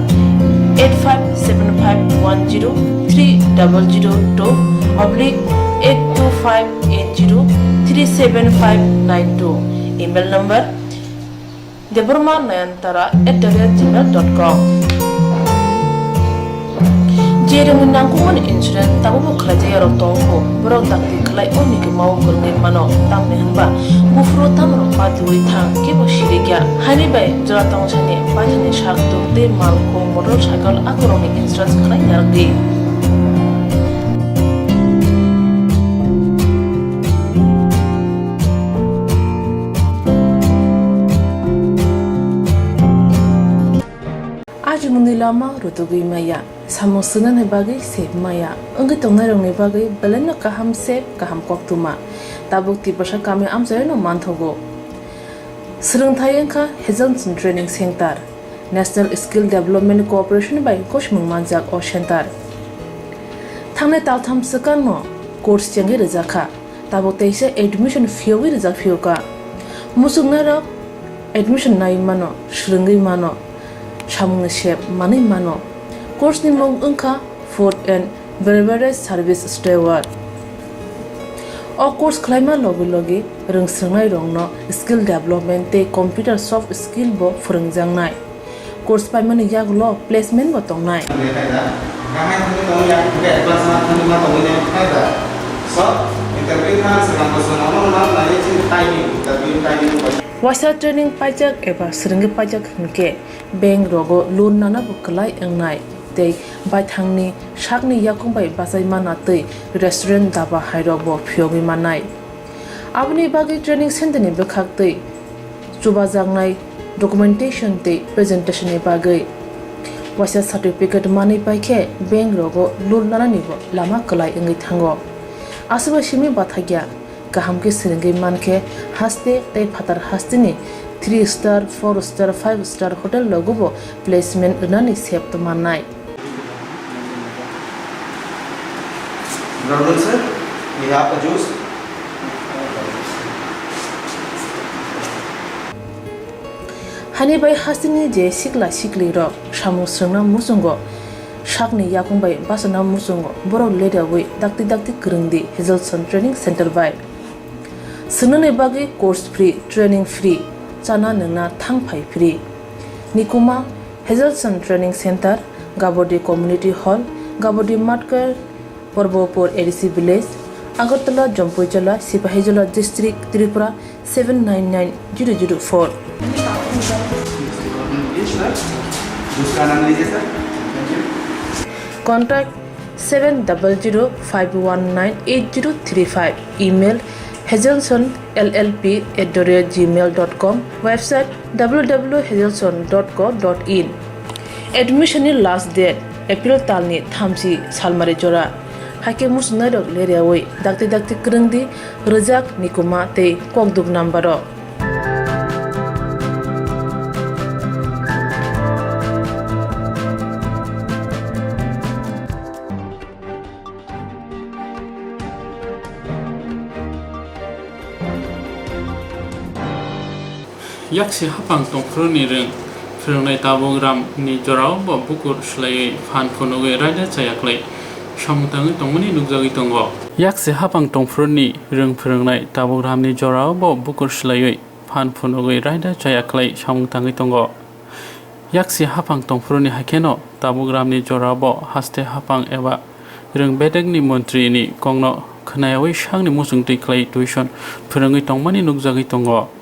857510-82580375592, email number deburmanayantara@gmail.com. Jeremy Nankuman Insurance, Tabu Krajero Tonko, Borok Takti Klai Oniki Mau Kurni Mano, Tamnehanba, Bufro Tamro Pati Witang, Kibo Shiriga, Hanibai, Joratong Chani, Pajani Shakto, De Malco, Motorcycle, Agronomic Insurance Klai Yardi. Munilama Rutugui Maya, Samosunan Nebagi, Save Maya, Ungitongarong Nebagi, Beleno Kaham Save, Kaham Koktwma, Tabuki Bashakami Amzano Mantogo. Swrangchati Kokborok Training Center, National Skill Development Cooperation by Koshmung Manjak O Center. Tane Taltam Sakano, Course Changi Rizaka, Tabotese Admission Fiowi Rizak Fioka, Musugnara Admission Naimano, Shringi Mano. Shamung Shep Mani Mano Course ni Mong Unka Food and Beverage Service Steward. O course climate logi Rung Srangai Rongno Skill Development Te Computer Soft Skill Bo Frungjang Nai. Course by Mani Yag Law Placement Botong Nai. Wasa training pajak eba Swrangchati pajak hunke bank rogo loan nana bukalai engnai tei baithangni shakni yakungbai basai mana tei restaurant daba hairobo phyogi manai abni bagi training center ni bekhak tei chubajangnai documentation tei presentation ni bagai wasa certificate mani paikhe bank rogo loan nana ni bo lama kalai engai thango asuba shimi bathagya Kahamki Swrangchati Manke Haste Tei Fatar Hastini 3-star, 4-star, 5-star hotel logo placement unani sep to manai. Brother sir, we have a juice. Hani bai Hastini je sikla sikli ro shamu srangna musungo sakni yakungbai basana musungo borok ledawai dakti kerengdi Hazelson Training Center bai sunane bagi course free training free chana nangna thangphai free nikuma Hazelson Training Center Gabodi Community Hall Gabodi Matkar Porbopur ADC Village Agartala Jampuijala Sipahijala District Tripura 799004 Contact 7005198035 email hazelsonllp@gmail.com website www.hazelson.co.in Admission last date April talni thamsi salmari jora hake musnadok leriawai dakti kerengdi rejak nikuma te kokduk nambaro Yaksi hapang tongfroni reng Firnai tabogram ni jorao bo bukur slai fan phonoge raida chayaklai samutang tongmani nukjagi tongo Yaksi hapang tongfroni reng firnai tabogram ni jorao bo bukur slai fan phonoge raida chayaklai samutang tongo Yaksi hapang tongfroni hakeno tabogram ni jorao bo haste hapang eba reng bedek ni montri ni kongno khnayawai sangni musungtui klai tuition firngai tongmani nukjagi tongo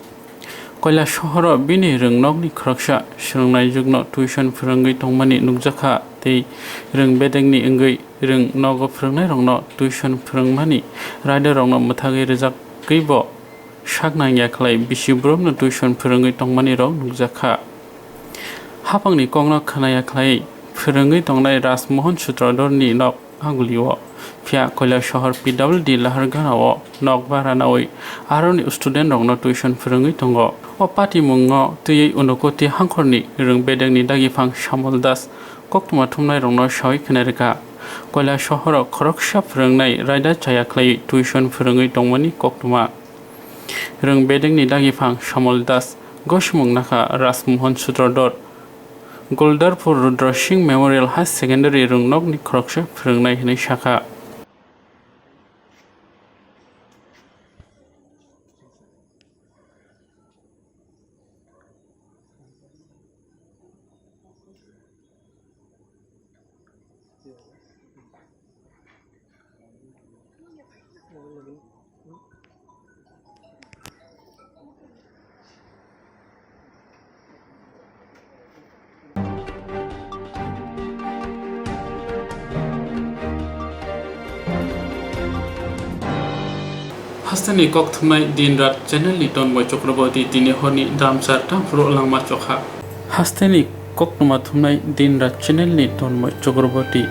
Koila shohoro bini rengnokni khraksa srangnai jugno tuition phrangai tongmani nukjakha tei reng bedengni engoi reng nogo phrangnai rongno tuition phrangmani raida rongno mthagi rejak keibo saknang yaklai bisibromno tuition phrangai tongmani rong nukjakha hapangni kongno khanaya khlai phrangai tongnai Rasmohan Sutradorni nok angulio Pia Koila shohor PWD Laharganao nok baranaoi aroni student rongno tuition phrangai tongo o pati mungo tui unokoti hangkorni rung bedengni dagifang Shamol Das koktwma thumnai rongno shawai khnarika Koila shohoro khoroksa phrangnai raida chayaklai tuition phrangai tongmani koktwma rung bedengni dagifang Shamol Das Goshmung naka Rasmohan Sutrador Goldarpur Rudra Singh Memorial High Secondary rungnokni khoroksa phrangnai hinai shaka Hastani koktwma dinrat channel ni tonmoi Chakraborty tini horni damsar tamfro langma chokha Hastani koktwma thumnai dinrat channel ni tonmoi Chakraborty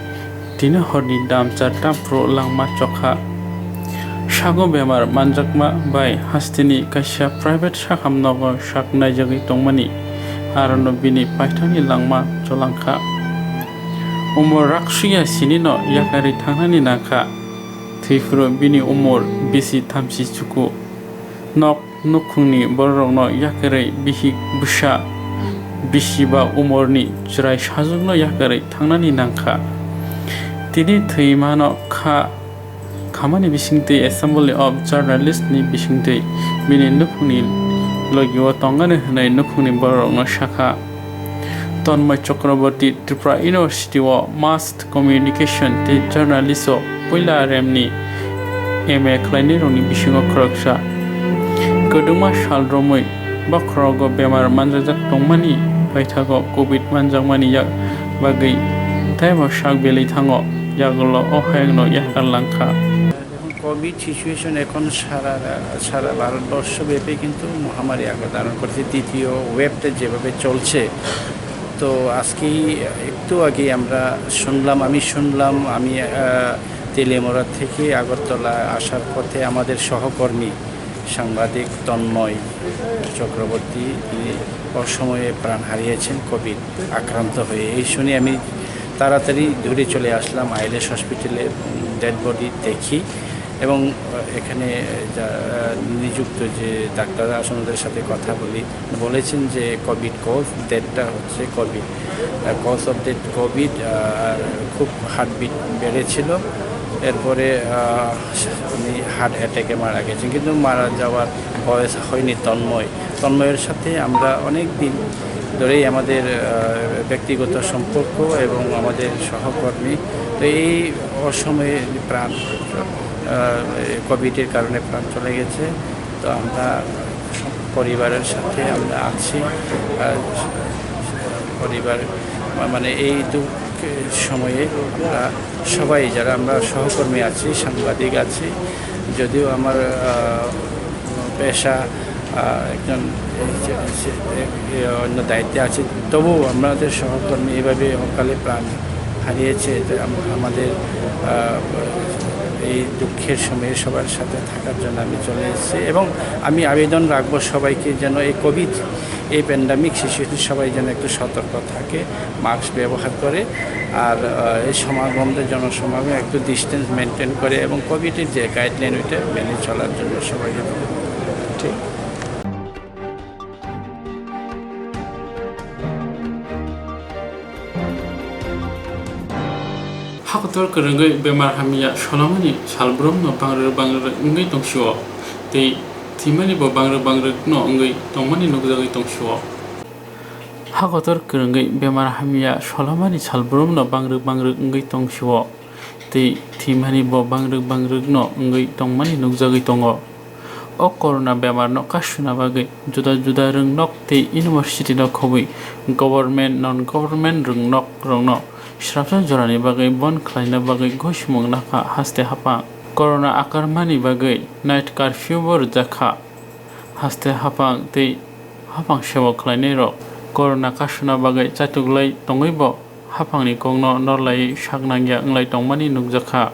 tini horni damsar tamfro langma chokha Shago bemar manjakma bai hastini kaisa private sakamnogo saknai jagi tongmani arono bini paithani langma cholangkha umor raksuya sinino yakari thangnani nakha Thifro bini umor bisi thamsi chuku nok nukhungni borokno yakarei bihi busha bisiba umorni chrai sajugno yakarei thangnani nangkha tini thimano khamani bisingtei Assembly of Journalists ni bisingtei bini nukhungni logio tongane hnai nukhungni borokno shakha Tonmoi Chakraborty Tripura University o Mass Communication te Journalism Poila remni MA khlaini roni bisingo khoroksa Koduma salromoi bakhrogo bemar manjak tongmani paithago COVID manjakmani yak bagai taibo sakbelei thango yagolo ohayangno yakarlangkha Covid situation এখন সারা ভারতবর্ষ ব্যাপী কিন্তু মহামারী আকার ধারণ করছে দ্বিতীয় ওয়েবটা যেভাবে চলছে তো আজকেই একটু আগে আমি শুনলাম তেলেমোড়া থেকে আগরতলা আসার পথে আমাদের সহকর্মী সাংবাদিক তন্ময় চক্রবর্তী তিনি অসময়ে প্রাণ হারিয়েছেন কোভিড আক্রান্ত হয়ে এই শুনে আমি তাড়াতাড়ি দূরে চলে আসলাম আইলেস হসপিটালে ডেড বডি দেখি এবং এখানে নিযুক্ত যে ডাক্তাররা আসলে ওদের সাথে কথা বলেছেন যে কোভিড কজ ডেটটা হচ্ছে covid cause of death covid, খুব হার্টবিট বেড়েছিল। এরপরে উনি হার্ট অ্যাটাকে মারা গেছেন, কিন্তু মারা যাওয়ার বয়স হয়নি। তন্ময়ের সাথে আমরা অনেক দিন ধরেই আমাদের ব্যক্তিগত সম্পর্ক এবং আমাদের সহকর্মী। তো এই অসময়ে প্রাণ কোভিডের কারণে প্রাণ চলে গেছে। তো আমরা পরিবারের সাথে আমরা আছি। পরিবার মানে এই দুঃখের সময়ে আমরা সবাই যারা আমরা সহকর্মী আছি, সাংবাদিক আছি, যদিও আমার পেশা একজন অন্য দায়িত্বে আছে, তবুও আমাদের সহকর্মী এভাবে অকালে প্রাণ হারিয়েছে। আমাদের এই দুঃখের সময়ে সবার সাথে থাকার জন্য আমি চলে এসেছি এবং আমি আবেদন রাখবো সবাইকে যেন এই প্যান্ডামিক সিচুয়েশনে সবাই যেন একটু সতর্ক থাকে, মাস্ক ব্যবহার করে, আর এই সমাগমদের জনসমাগম একটু ডিস্টেন্স মেনটেন করে এবং কোভিডের যে গাইডলাইন ওইটা মেনে চলার জন্য সবাই ঠিক। Hakotor kerenggai bemar hamia solamani salbrom no bangre ngai tongshuo tei thimani bo bangre no ngai tongmani nukjagai tongshuo. Hakotor kerenggai bemar hamia solamani salbrom no bangre ngai tongshuo tei thimani bo bangre no ngai tongmani nukjagai tongo. O corona bemar no kasuna bagai juda rung nok tei university no khobui government non government rung no Shrapsa jorani bagai bon khlaina bagai goshmung naka haste hapa corona akarmani bagai night curfew bor jakha haste hapang tei hapang sewa khlainai rok corona kasuna bagai chatuglai tongaibo hapangni kongno norlai saknangya nglai tongmani nukjakha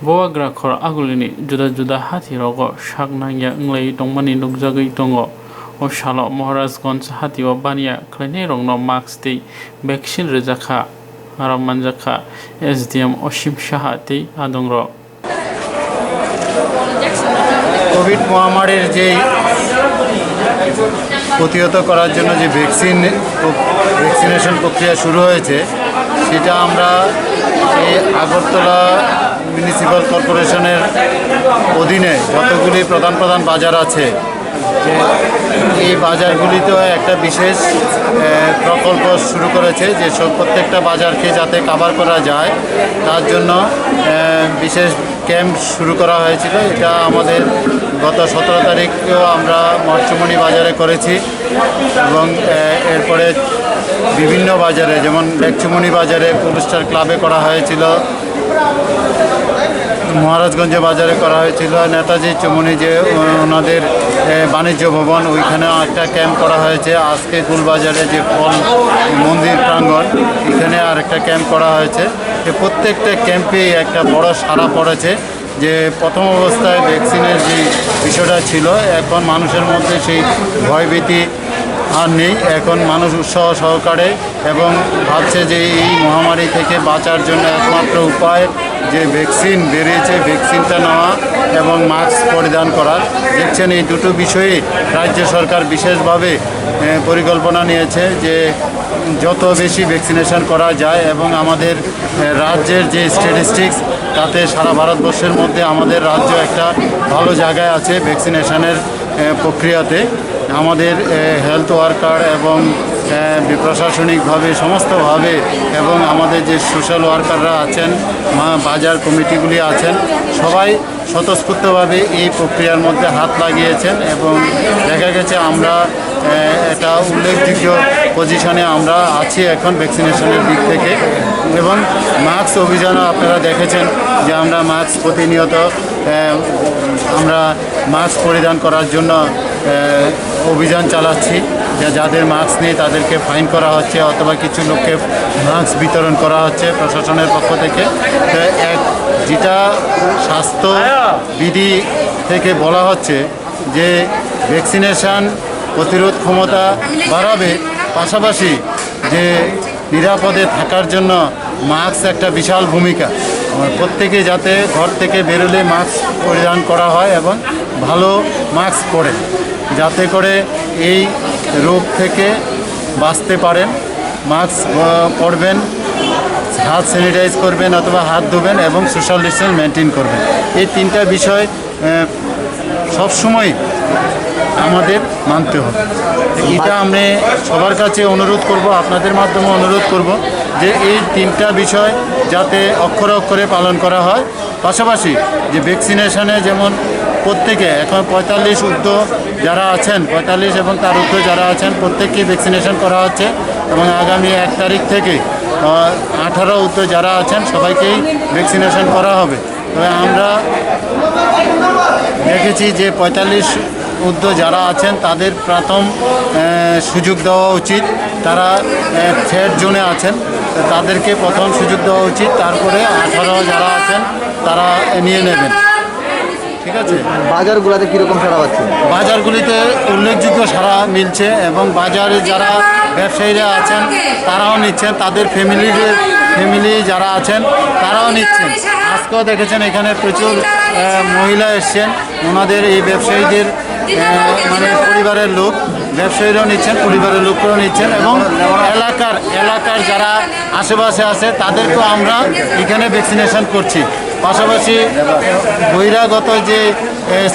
boagra khor agulini juda hati rogo saknangya nglai tongmani nukjagai tongo. O shalo Maharajganj hati o bania khlainai rokno mask tei vaccine rejakha aro manjakha SDM Osim Saha tei adongrok. Covid মহামারীর যে প্রতিহত করার জন্য যে vaccination প্রক্রিয়া শুরু হয়েছে, সেটা আমরা এই আগরতলা মিউনিসিপ্যাল কর্পোরেশনের অধীনে যতগুলি প্রধান বাজার আছে, এই বাজারগুলিতেও একটা বিশেষ প্রকল্প শুরু করেছে যে প্রত্যেকটা বাজারকে যাতে কভার করা যায় তার জন্য বিশেষ ক্যাম্প শুরু করা হয়েছিল। এটা আমাদের গত 17 তারিখেও আমরা মৎস্যমণি বাজারে করেছি এবং এরপরে বিভিন্ন বাজারে যেমন লেকচুমণি বাজারে পুলস্টার ক্লাবে করা হয়েছিল, মহারাজগঞ্জে বাজারে করা হয়েছিল, নেতাজি চুমনি যে ওনাদের বাণিজ্য ভবন ওইখানে একটা ক্যাম্প করা হয়েছে, আজকে গুলবাজারে যে ফল মন্দির প্রাঙ্গণ এখানে আর একটা ক্যাম্প করা হয়েছে। প্রত্যেকটা ক্যাম্পেই একটা বড় সাড়া পড়েছে যে প্রথম অবস্থায় ভ্যাকসিনের যে বিষয়টা ছিল, এখন মানুষের মধ্যে সেই ভয়ভীতি আর নেই। এখন মানুষ উৎসাহ সহকারে এবং ভাবছে যে এই মহামারী থেকে বাঁচার জন্য একমাত্র উপায় যে ভ্যাকসিন বেরিয়েছে, ভ্যাকসিনটা নেওয়া এবং মাস্ক পরিধান করা। দেখছেন এই দুটো বিষয়ে রাজ্য সরকার বিশেষভাবে পরিকল্পনা নিয়েছে যে যত বেশি ভ্যাকসিনেশন করা যায় এবং আমাদের রাজ্যের যে স্ট্যাটিস্টিক্স তাতে সারা ভারতবর্ষের মধ্যে আমাদের রাজ্য একটা ভালো জায়গায় আছে ভ্যাকসিনেশনের প্রক্রিয়াতে। আমাদের হেলথ ওয়ার্কার এবং প্রশাসনিকভাবে সমস্তভাবে এবং আমাদের যে সোশ্যাল ওয়ার্কাররা আছেন, বাজার কমিটিগুলি আছেন, সবাই স্বতঃস্ফূর্তভাবে এই প্রক্রিয়ার মধ্যে হাত লাগিয়েছেন এবং দেখা গেছে আমরা একটা উল্লেখযোগ্য পজিশনে আমরা আছি এখন ভ্যাকসিনেশনের দিক থেকে। এবং মাস্ক অভিযানও আপনারা দেখেছেন যে আমরা মাস্ক প্রতিনিয়ত আমরা মাস্ক পরিধান করার জন্য অভিযান চালাচ্ছি, যাদের মাস্ক নেই তাদেরকে ফাইন করা হচ্ছে অথবা কিছু লোককে মাস্ক বিতরণ করা হচ্ছে প্রশাসনের পক্ষ থেকে। যেটা স্বাস্থ্যবিধি থেকে বলা হচ্ছে যে ভ্যাকসিনেশন প্রতিরোধ ক্ষমতা বাড়াবে, পাশাপাশি যে নিরাপদে থাকার জন্য মাস্ক একটা বিশাল ভূমিকা। প্রত্যেকে যাতে ঘর থেকে বেরোলে মাস্ক পরিধান করা হয় এবং ভালো মাস্ক পরে, যাতে করে এই রোগ থেকে বাঁচতে পারেন। মাস্ক পরবেন, হাত স্যানিটাইজ করবেন অথবা হাত ধোবেন এবং সোশ্যাল ডিস্টেন্স মেনটেন করবেন। এই তিনটা বিষয় সবসময় আমাদের মানতে হবে। এটা আমি সবার কাছে অনুরোধ করব, আপনাদের মাধ্যমে অনুরোধ করব যে এই তিনটা বিষয় যাতে অক্ষরে অক্ষরে পালন করা হয়। পাশাপাশি যে ভ্যাকসিনেশনে যেমন প্রত্যেকে এখন 45 ঊর্ধ্ব যারা আছেন, 45 এবং তার ঊর্ধ্ব যারা আছেন প্রত্যেককেই ভ্যাকসিনেশন করা হচ্ছে এবং আগামী 1 তারিখ থেকে 18 ঊর্ধ্ব যারা আছেন সবাইকেই ভ্যাকসিনেশন করা হবে। তবে আমরা দেখেছি যে 45 ঊর্ধ্ব যারা আছেন তাদের প্রথম সুযোগ দেওয়া উচিত। তারা থ্রেড জোনে আছেন, তাদেরকে প্রথম সুযোগ দেওয়া উচিত, তারপরে 18 যারা আছেন তারা নিয়ে নেবেন। ঠিক আছে। বাজারগুলোতে কীরকম সারা পাচ্ছে? বাজারগুলিতে উল্লেখযোগ্য সারা মিলছে এবং বাজারে যারা ব্যবসায়ীরা আছেন তারাও নিচ্ছেন, তাদের ফ্যামিলি যারা আছেন তারাও নিচ্ছেন। আজকেও দেখেছেন এখানে প্রচুর মহিলা এসছেন, ওনাদের এই ব্যবসায়ীদের মানে পরিবারের লোক, ব্যবসায়ীরাও নিচ্ছেন, পরিবারের লোকরাও নিচ্ছেন এবং এলাকার যারা আশেপাশে আছে তাদেরকেও আমরা এখানে ভ্যাকসিনেশন করছি। পাশাপাশি বহিরাগত যে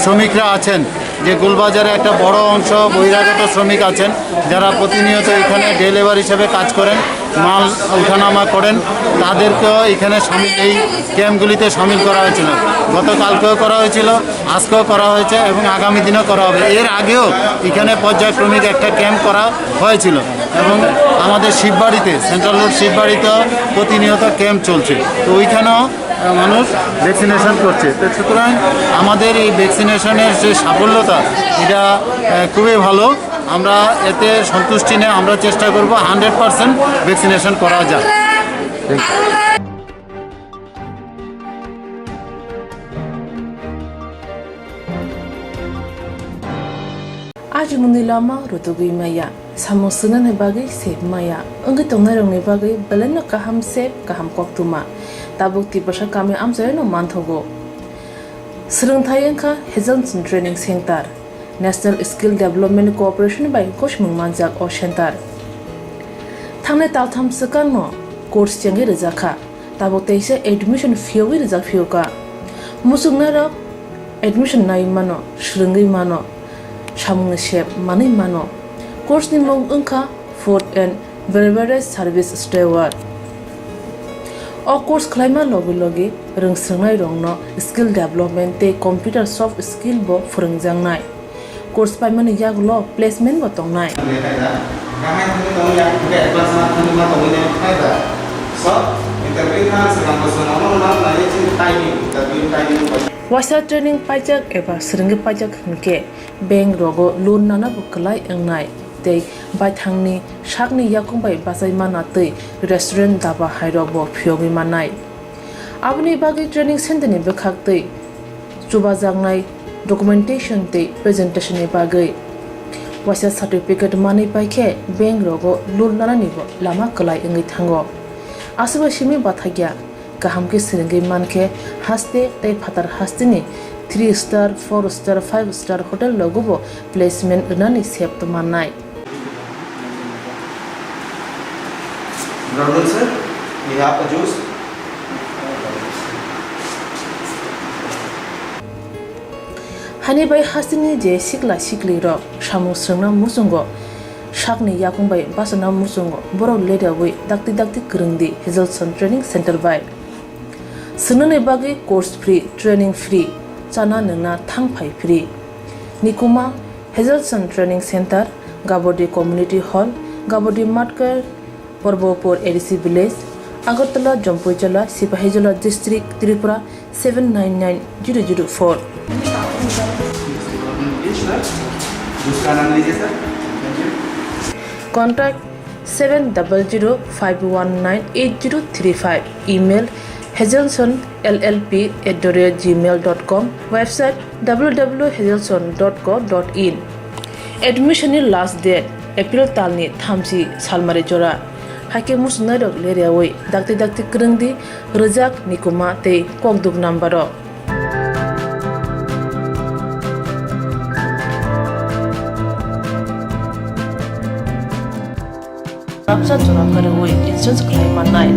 শ্রমিকরা আছেন, যে গোলবাজারে একটা বড় অংশ বহিরাগত শ্রমিক আছেন যারা প্রতিনিয়ত এখানে ডে লেবার হিসেবে কাজ করেন, মাল উঠানামা করেন, তাদেরকেও এখানে এই ক্যাম্পগুলিতে সামিল করা হয়েছিল। গতকালকেও করা হয়েছিল, আজকেও করা হয়েছে এবং আগামী দিনেও করা হবে। এর আগেও এখানে পর্যায়ক্রমিক একটা ক্যাম্প করা হয়েছিল এবং আমাদের শিববাড়িতে, সেন্ট্রাল রোড শিববাড়িতেও প্রতিনিয়ত ক্যাম্প চলছে। তো ওইখানেও মানুষ ভ্যাকসিনেশন করছে। তো সুতরাং আমাদের এই ভ্যাকসিনেশনের যে সাফল্যতা এটা খুবই ভালো। আমরা এতে সন্তুষ্টি নিয়ে আমরা চেষ্টা করব 100% ভ্যাকসিনেশন করা যায়। আজ মন্দিলামা রুতুগি মায়া সামসুনা ne bagi sep maya anggi tongnai rong ne bagi beleno kaham sep kaham koktwma tabuk ti pasha kami amjai no manthogo Swrangchati engkha Heselson Training Center National Skill Development Corporation by Koshmung Manjak o Center Thangnai taltham sakang no course changi rejakha tabuk teise admission fee wi rejak fioka musukna rok admission nai mano shrungi mano samung shep mani mano course ni mong engkha food and beverage service steward o course khlaima logi rungsrungnai rongno skill development te computer soft skill bo phurungjangnai course paimani yaglo placement bo tongnai Wasa training pajak eba Swrangchati pajak hunke bank rogo loan nana buklai engnai tei baithangni sakni yakungbai basai mana tei restaurant daba hairok bo phiogi manai abni bagi training center ni bekhak tei chubajangnai documentation tei presentation ni bagai wasa certificate mani paikhe bank rogo loan nana ni bo lama klai engai thango asuba simi bathagya kahamke Swrangchati manke haste tei phatar hastini 3 star 4 star 5 star hotel logobo placement unani sep to manai Brother sir, we have a juice. Hani bai hastini je sikli ro samu srungna musungo sakni yakungbai basana musungo boro leda wi dakti krungdi Heselson Training Center by Sunane bagi course free, training free, chana nungna thangphai free. Nikuma Heselson Training Center, Gabodi Community Hall, Gabodi Matkar, Porbopur ADC Village, Agartala, Jampuijala, Sipahijala District, Tripura 799004. Contact 700-519-8035. Email heselsonllp@gmail.com. Website www.heselson.co.in. Admission last date April talni thamsi salmare jora haike musnai rok leriawoi dakti krengdi rejak nikuma tei kokduk number rok. Rapsa Jura Karaway Insurance Claim Manai,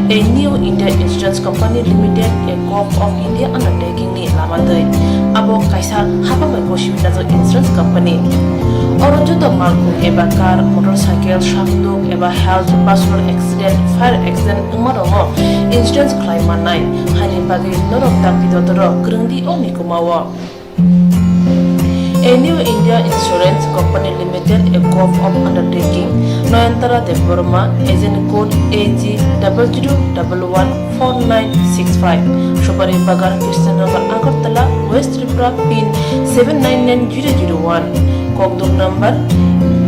a new India Insurance Company Limited, a co-op of India undertaking ni Lamadai, Abo Kaisa Hapamako Shivinazo Insurance Company. Orojo to Malku Eba car, motorcycle, shaftu, Eba health, personal accident, fire accident, Umaromo, Insurance Claim Manai, Hanibagi, Norok Taki Dotoro, Grundi Onikumawa. A new India Insurance Company Limited, a co-op undertaking, Noyantara de Burma, agent code AG00114965, Shobari Bagar, Krishnagar, Agartala, West Tripura, PIN 799001, Kokduk number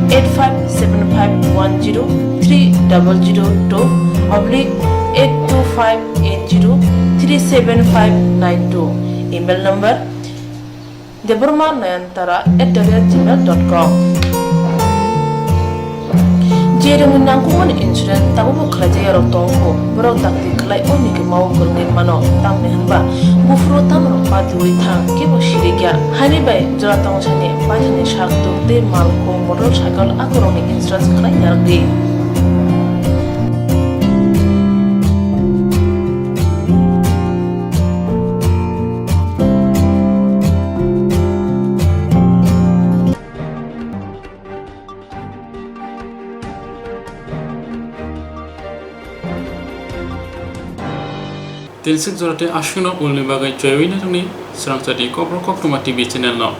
857510-82580-37592, email number deburmanayantara@gmail.com. Jereng nangkuman insurance tabu kerja yarok tongko berok takti kelai oni ke mau kerengin mano tang nehanba bufro tam ropa dui thang ke bosirigya hani bai jora tong chane pajane shak te malko motorcycle akoroni insurance kelai yardi. Tilsik jorate ashuna ulni bagai joyina tungni Swrangchati Kokborok koktwma TV channel no.